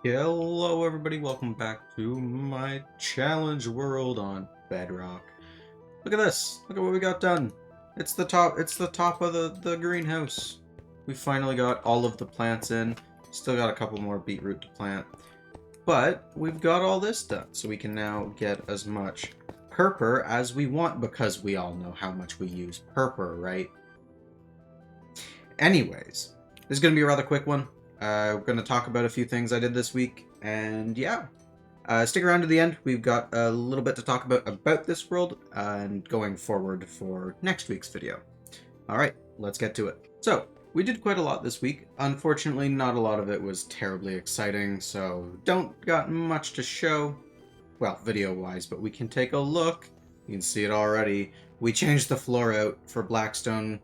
Hello everybody, welcome back to my challenge world on Bedrock. Look at this. Look at what we got done. It's the top of the greenhouse. We finally got all of the plants in. Still got a couple more beetroot to plant. But we've got all this done, so we can now get as much purpur as we want because we all know how much we use purpur, right? Anyways, this is going to be a rather quick one. We're going to talk about a few things I did this week, and yeah. Stick around to the end. We've got a little bit to talk about this world and going forward for next week's video. Alright, let's get to it. So, we did quite a lot this week. Unfortunately, not a lot of it was terribly exciting, so don't got much to show. Well, video-wise, but we can take a look. You can see it already. We changed the floor out for Blackstone,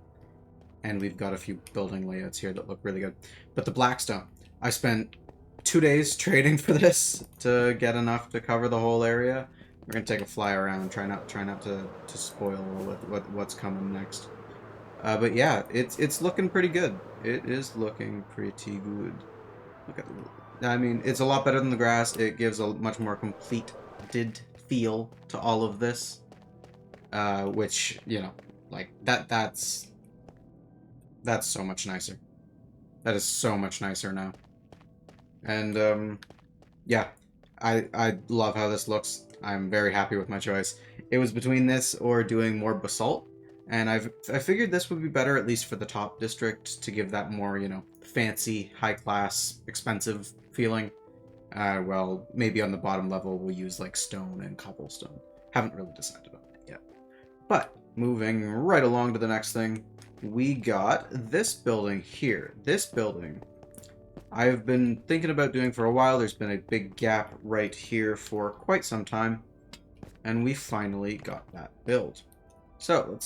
and we've got a few building layouts here that look really good. But the Blackstone, I spent 2 days trading for this to get enough to cover the whole area. We're gonna take a fly around, try not to spoil what's coming next. But yeah, it's looking pretty good. It is looking pretty good. Look at, I mean, it's a lot better than the grass. It gives a much more completed feel to all of this, which like that's so much nicer. That is so much nicer now. And yeah, I love how this looks. I'm very happy with my choice. It was between this or doing more basalt, and I figured this would be better, at least for the top district, to give that more, fancy, high class, expensive feeling. Well, maybe on the bottom level we'll use like stone and cobblestone. Haven't really decided on that yet. But moving right along to the next thing, we got this building here. This building I've been thinking about doing for a while. There's been a big gap right here for quite some time, and we finally got that build. So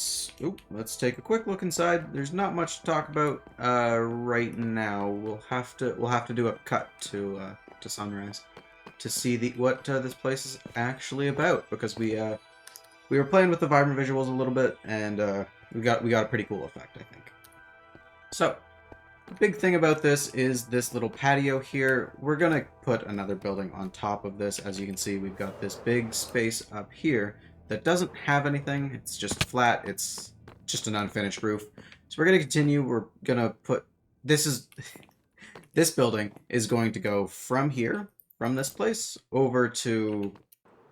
let's take a quick look inside. There's not much to talk about right now. We'll have to do a cut to Sunrise to see what this place is actually about, because we were playing with the vibrant visuals a little bit, and we got a pretty cool effect, I think. So the big thing about this is this little patio here. We're going to put another building on top of this. As you can see, we've got this big space up here that doesn't have anything. It's just flat. It's just an unfinished roof. So we're going to continue. We're going to put... This building is going to go from here, from this place, over to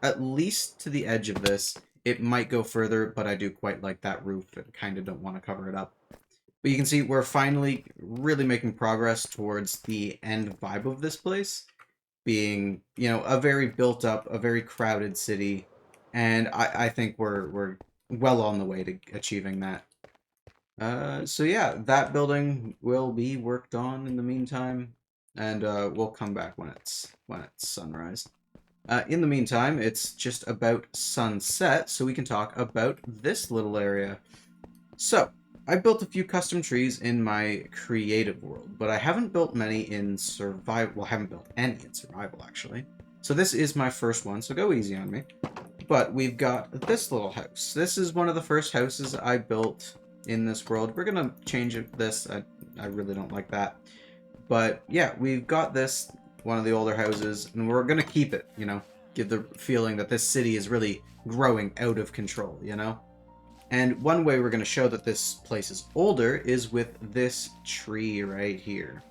at least to the edge of this. It might go further, but I do quite like that roof and kind of don't want to cover it up. But you can see we're finally really making progress towards the end vibe of this place, being, a very built up, a very crowded city, and I think we're well on the way to achieving that. So yeah, that building will be worked on in the meantime, and we'll come back when it's sunrise. In the meantime, it's just about sunset, so we can talk about this little area. So, I built a few custom trees in my creative world, but I haven't built many in survival. Well, I haven't built any in survival, actually. So this is my first one, so go easy on me. But we've got this little house. This is one of the first houses I built in this world. We're going to change this. I really don't like that. But yeah, we've got this, one of the older houses, and we're going to keep it, give the feeling that this city is really growing out of control, And one way we're going to show that this place is older is with this tree right here.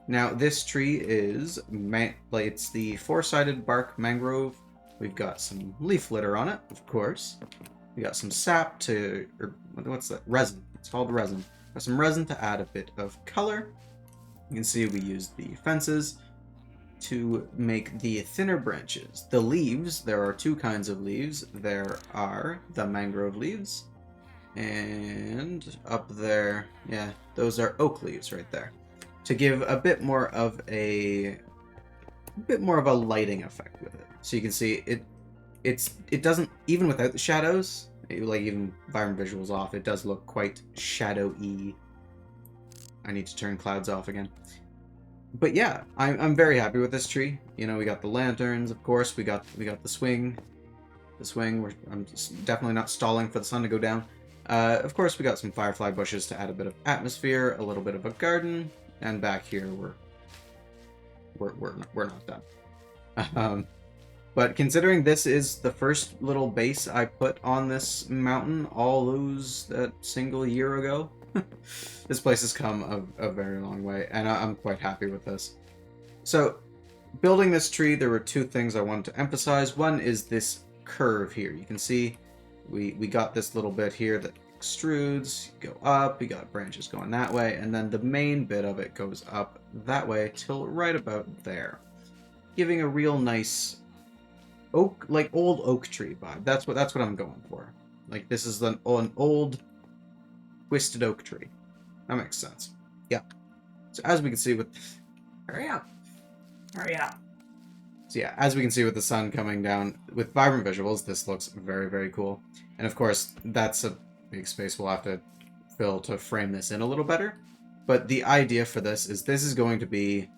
Now, this tree is, it's the four-sided bark mangrove. We've got some leaf litter on it, of course. We got some sap or what's that? Resin. It's called resin. Got some resin to add a bit of color. You can see we used the fences to make the thinner branches. The leaves, there are two kinds of leaves. There are the mangrove leaves, and up there, yeah, those are oak leaves right there, to give a bit more of a lighting effect with it. So you can see it doesn't, even without the shadows, like even vibrant visuals off, it does look quite shadowy. I need to turn clouds off again. But yeah, I'm very happy with this tree. We got the lanterns, of course. We got the swing. I'm definitely not stalling for the sun to go down. Of course, we got some firefly bushes to add a bit of atmosphere, a little bit of a garden, and back here we're not done. But considering this is the first little base I put on this mountain all that single year ago, this place has come a very long way, and I'm quite happy with this. So, building this tree, there were two things I wanted to emphasize. One is this curve here. You can see we got this little bit here that extrudes, go up, we got branches going that way, and then the main bit of it goes up that way till right about there, giving a real nice oak, like old oak tree vibe. That's what I'm going for. Like, this is an old twisted oak tree. That makes sense. Yeah. So as we can see with hurry up. So yeah, as we can see with the sun coming down with vibrant visuals, this looks very, very cool. And of course, that's a big space we'll have to fill to frame this in a little better. But the idea for this is going to be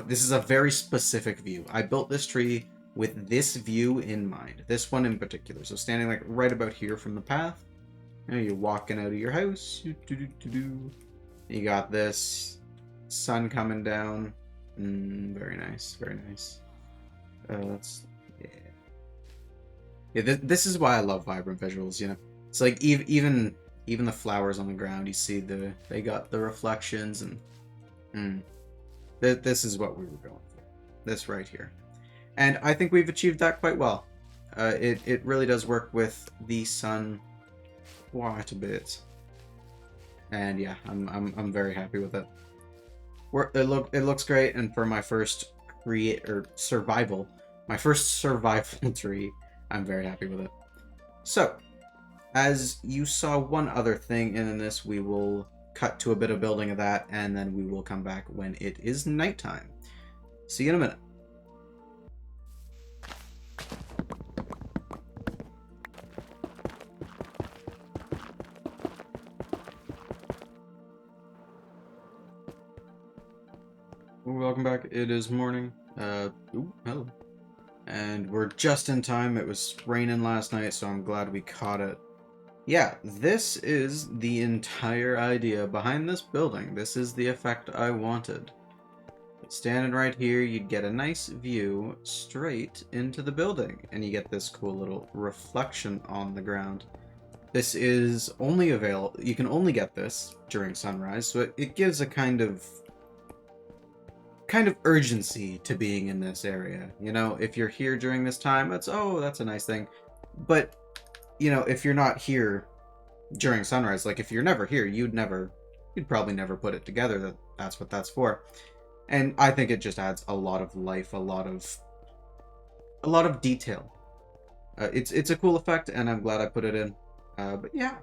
this is a very specific view. I built this tree with this view in mind, this one in particular. So standing like right about here from the path, you're walking out of your house, you got this sun coming down. Very nice, very nice. This is why I love vibrant visuals. You know, it's like even the flowers on the ground. You see they got the reflections, and this is what we were going for. This right here. And I think we've achieved that quite well. It really does work with the sun quite a bit. And yeah, I'm very happy with it. It looks great, and for my first survival tree, I'm very happy with it. So, as you saw one other thing in this, we will cut to a bit of building of that, and then we will come back when it is nighttime. See you in a minute. Welcome back. It is morning. Hello. And we're just in time. It was raining last night, so I'm glad we caught it. Yeah, this is the entire idea behind this building. This is the effect I wanted. Standing right here, you'd get a nice view straight into the building, and you get this cool little reflection on the ground. This is only available, you can only get this during sunrise, so it gives a kind of urgency to being in this area. You know, if you're here during this time, that's a nice thing. But, you know, if you're not here during sunrise, like if you're never here, you'd probably never put it together that that's what that's for. And I think it just adds a lot of life, a lot of detail. It's a cool effect, and I'm glad I put it in. But yeah,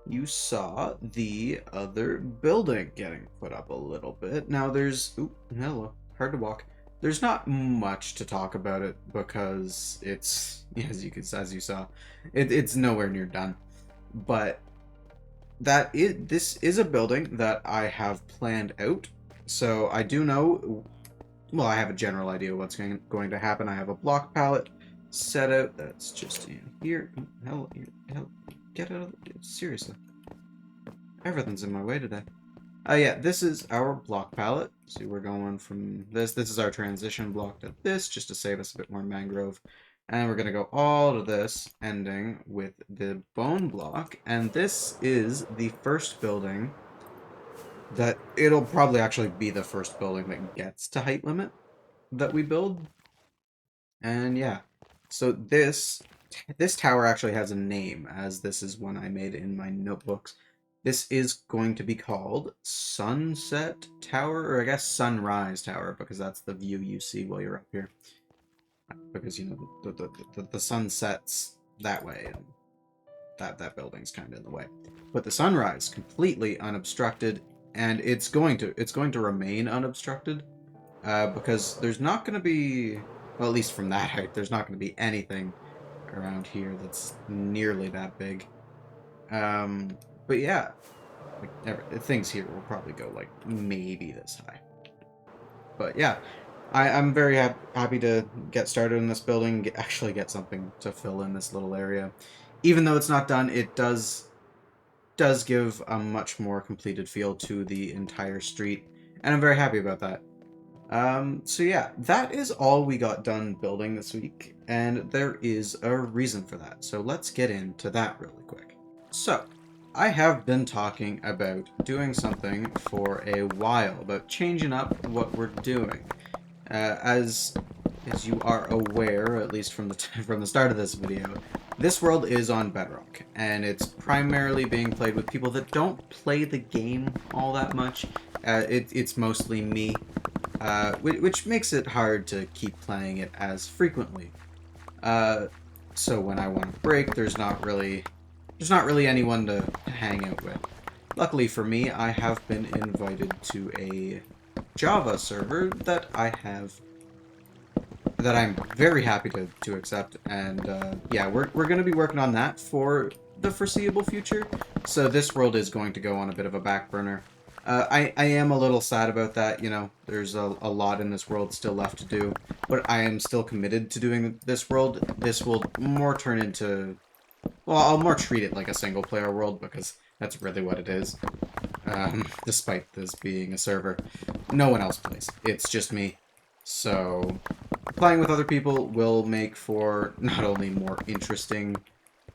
you saw the other building getting put up a little bit. Now there's hello, hard to walk. There's not much to talk about it because it's as you saw, it's nowhere near done. But this is a building that I have planned out. So I do know, well, I have a general idea what's going to happen. I have a block palette set out that's just in here. Hell, get out of it. Seriously. Everything's in my way today. Yeah, this is our block palette. See, we're going from this. This is our transition block to this, just to save us a bit more mangrove. And we're going to go all to this, ending with the bone block. And this is the first building that it'll probably actually be the first building that gets to height limit that we build. And yeah, so this tower actually has a name, as this is one I made in my notebooks. This is going to be called Sunset Tower, or I guess Sunrise Tower, because that's the view you see while you're up here. Because, you know, the sun sets that way, and that building's kind of in the way. But the sunrise, completely unobstructed, and it's going to remain unobstructed, because there's not going to be, well, at least from that height, there's not going to be anything around here that's nearly that big. But yeah, like things here will probably go like maybe this high. But yeah, I'm very happy to get started in this building, actually get something to fill in this little area. Even though it's not done, it does give a much more completed feel to the entire street, and I'm very happy about that. So yeah, that is all we got done building this week, and there is a reason for that. So let's get into that really quick. So, I have been talking about doing something for a while, about changing up what we're doing. As you are aware, at least from the from the start of this video, this world is on Bedrock, and it's primarily being played with people that don't play the game all that much. It's mostly me, which makes it hard to keep playing it as frequently. Uh, so when I want to break, there's not really anyone to hang out with. Luckily for me, I have been invited to a Java server that I'm very happy to accept, and yeah, we're going to be working on that for the foreseeable future. So this world is going to go on a bit of a back burner. I am a little sad about that, you know, there's a lot in this world still left to do, but I am still committed to doing this world. This will more turn into, well, I'll more treat it like a single-player world, because that's really what it is. Despite this being a server, no one else plays. It's just me. So, playing with other people will make for not only more interesting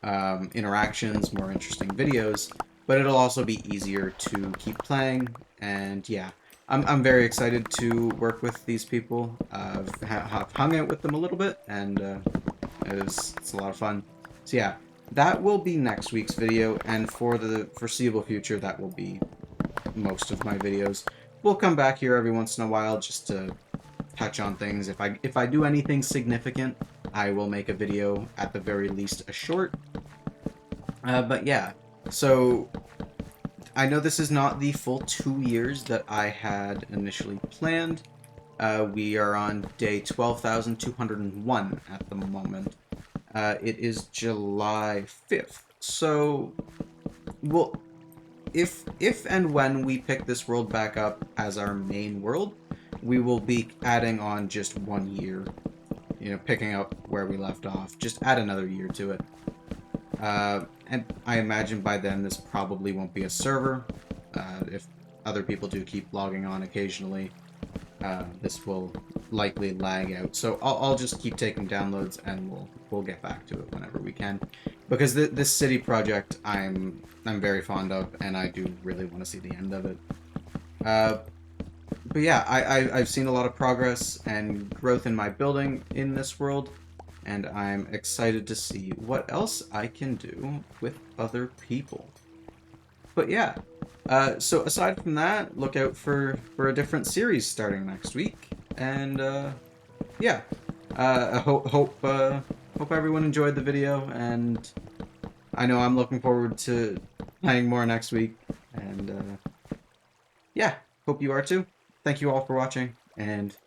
interactions, more interesting videos, but it'll also be easier to keep playing, and yeah. I'm very excited to work with these people. I've hung out with them a little bit, and it's a lot of fun. So yeah, that will be next week's video, and for the foreseeable future, that will be most of my videos. We'll come back here every once in a while just to touch on things. If I do anything significant, I will make a video, at the very least a short. But yeah, so I know this is not the full 2 years that I had initially planned. We are on day 12,201 at the moment. It is July 5th. So, well, if and when we pick this world back up as our main world, we will be adding on just 1 year. You know, picking up where we left off. Just add another year to it. And I imagine by then this probably won't be a server. If other people do keep logging on occasionally, this will likely lag out. So I'll just keep taking downloads, and we'll get back to it whenever we can. Because this city project I'm very fond of, and I do really want to see the end of it. But yeah, I've seen a lot of progress and growth in my building in this world, and I'm excited to see what else I can do with other people. But yeah, so aside from that, look out for a different series starting next week, and yeah, I hope everyone enjoyed the video, and I know I'm looking forward to playing more next week, and yeah, hope you are too. Thank you all for watching, and